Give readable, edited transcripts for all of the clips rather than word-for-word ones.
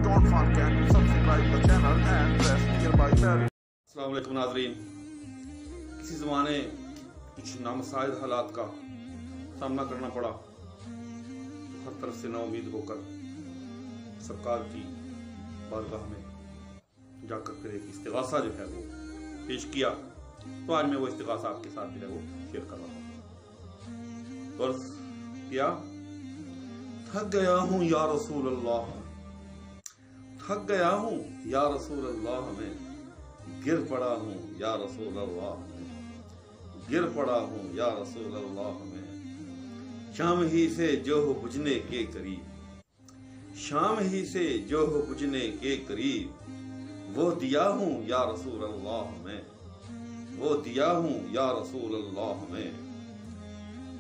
don't forget to subscribe the channel and press nearby bell. السلام علیکم ناظرین، کسی زمانے کچھ نامساعد حالات کا سامنا کرنا پڑا تو ہر طرف سے نا امید ہو کر سرکار کی بارگاہ میں جا کر پھر ایک استغاثہ جو ہے وہ پیش کیا، تو آج میں وہ استغاثہ آپ کے ساتھ جو ہے وہ شیئر کر رہا ہوں۔ تو عرض کیا، تھک گیا ہوں یا رسول اللہ، تھک گیا ہوں یا رسول اللہ، میں گر پڑا ہوں یا رسول اللہ، میں گر پڑا ہوں یا رسول اللہ، میں شام ہی سے جو ہو بجھنے کے قریب، شام ہی سے جو ہو بجھنے کے قریب، وہ دیا ہوں یا رسول اللہ، میں وہ دیا ہوں یا رسول اللہ، میں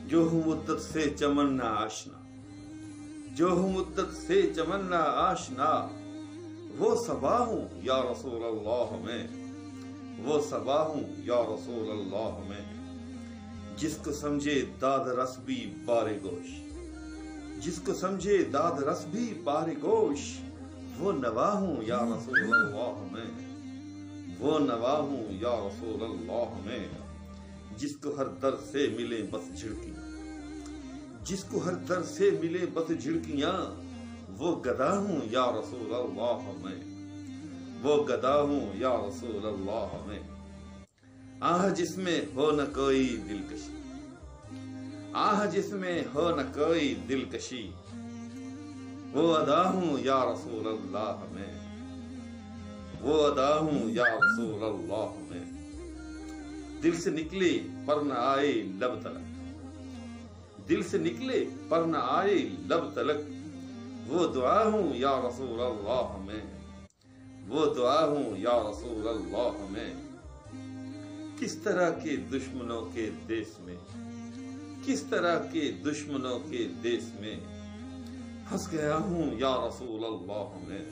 جو ہوں مدت سے چمن نہ آشنا، جو ہوں مدت سے چمن نہ آشنا، وہ صبا ہوں یا رسول اللہ، میں وہ صبا ہوں یا رسول اللہ، میں جس کو سمجھے داد رس بھی بار گوش، جس کو سمجھے داد رس بھی بار گوش، وہ نوا ہوں یا رسول اللہ، میں وہ نوا ہوں یا رسول اللہ، میں جس کو ہر در سے ملے بس جھڑکیاں، جس کو ہر در سے ملے بس جھڑکیاں، وہ گدا ہوں یا رسول اللہ، میں وہ گدا ہوں یا رسول اللہ، میں آہ جس میں ہو نہ کوئی دلکشی، آہ جس میں ہو نہ کوئی دلکشی، وہ ادا ہوں یا رسول اللہ، میں وہ ادا ہوں یا رسول اللہ، میں دل سے نکلے پر نہ آئے لب تلک، دل سے نکلے پر نہ آئے لب تلک، وہ دعا ہوں یا رسول اللہ، میں وہ دعا ہوں یا رسول اللہ، میں کس طرح کے دشمنوں کے دیس میں، کس طرح کے دشمنوں کے دیس میں پھنس گیا ہوں یا رسول اللہ، میں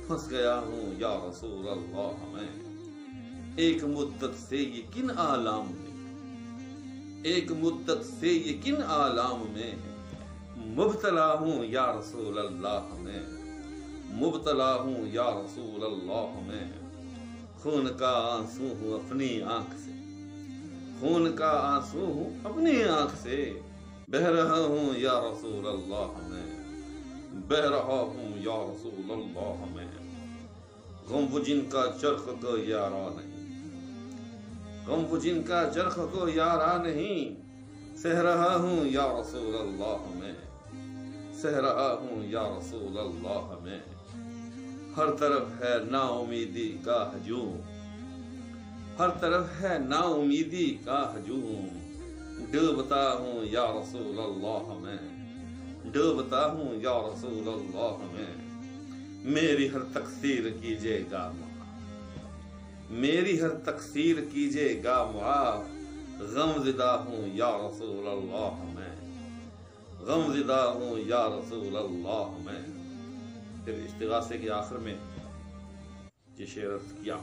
پھنس گیا ہوں یا رسول اللہ، میں ایک مدت سے یہ کن عالم میں، ایک مدت سے یہ کن عالم میں مبتلا ہوں یا رسول اللہ، میں مبتلا ہوں یا رسول اللہ، میں خون کا آنسو ہوں اپنی آنکھ سے، خون کا آنسو ہوں اپنی آنکھ سے بہ رہا ہوں یا رسول اللہ، میں بہ رہا ہوں یا رسول اللہ، میں غم وہ جن کا چرخ کو یارا نہیں، غم وہ جن کا چرخ کو یارا نہیں، سہ رہا ہوں یا رسول اللہ، میں سہ رہا ہوں یا رسول اللہ، میں ہر طرف ہے نا امیدی کا ہجوم، ہر طرف ہے نا امیدی کا ہجوم، ڈوبتا ہوں یا رسول اللہ، میں ڈوبتا ہوں یا رسول اللہ، میں میری ہر تقصیر کیجئے گا معاف، میری ہر تقصیر کیجئے گا معاف، غم زدہ ہوں یا رسول اللہ، میں غم زدہ ہوں یا رسول اللہ، میں پھر استغاثے کے آخر میں یہ شعر عرض کیا،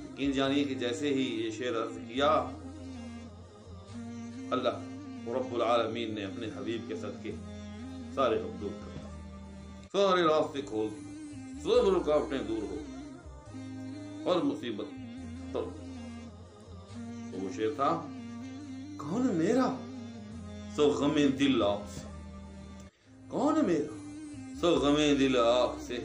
یقین جانیے کہ جیسے ہی یہ شعر عرض کیا، اللہ رب العالمین نے اپنے حبیب کے صدقے سارے غم دور کر دیے، سارے راستے کھول دیے، سب رکاوٹیں دور ہو اور مصیبت تو وہ شعر تھا، کون میرا سو غم دل آپ سے، کون میرا سو غم دل آپ سے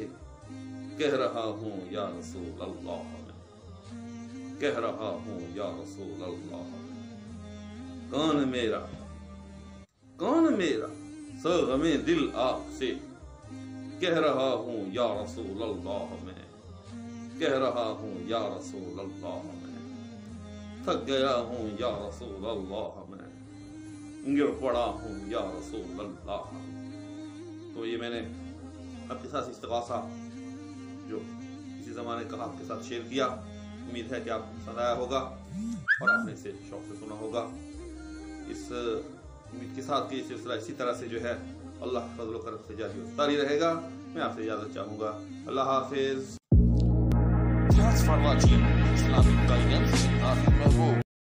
کہہ رہا ہوں یا رسول اللہ، میں کہہ رہا ہوں یا رسول اللہ، میں کون میرا سو غم دل آپ سے کہہ رہا ہوں یا رسول اللہ، میں کہہ رہا ہوں یا رسول اللہ، میں تھک گیا ہوں یا رسول اللہ، میں گر پڑا ہوں یا رسول اللہ۔ تو یہ میں نے آپ کے ساتھ استغاثہ جو کسی زمانے کا آپ کے ساتھ شیئر کیا، امید ہے کہ آپ کو پسند آیا ہوگا اور آپ نے اسے شوق سے سنا ہوگا۔ اس امید کے ساتھ کہ یہ سلسلہ اسی طرح سے جو ہے اللہ فضل و کرم سے جاری و ساری رہے گا، میں آپ سے اجازت چاہوں گا۔ اللہ حافظ۔ Thanks for watching Islamic Guidance with Rafi Mahbub.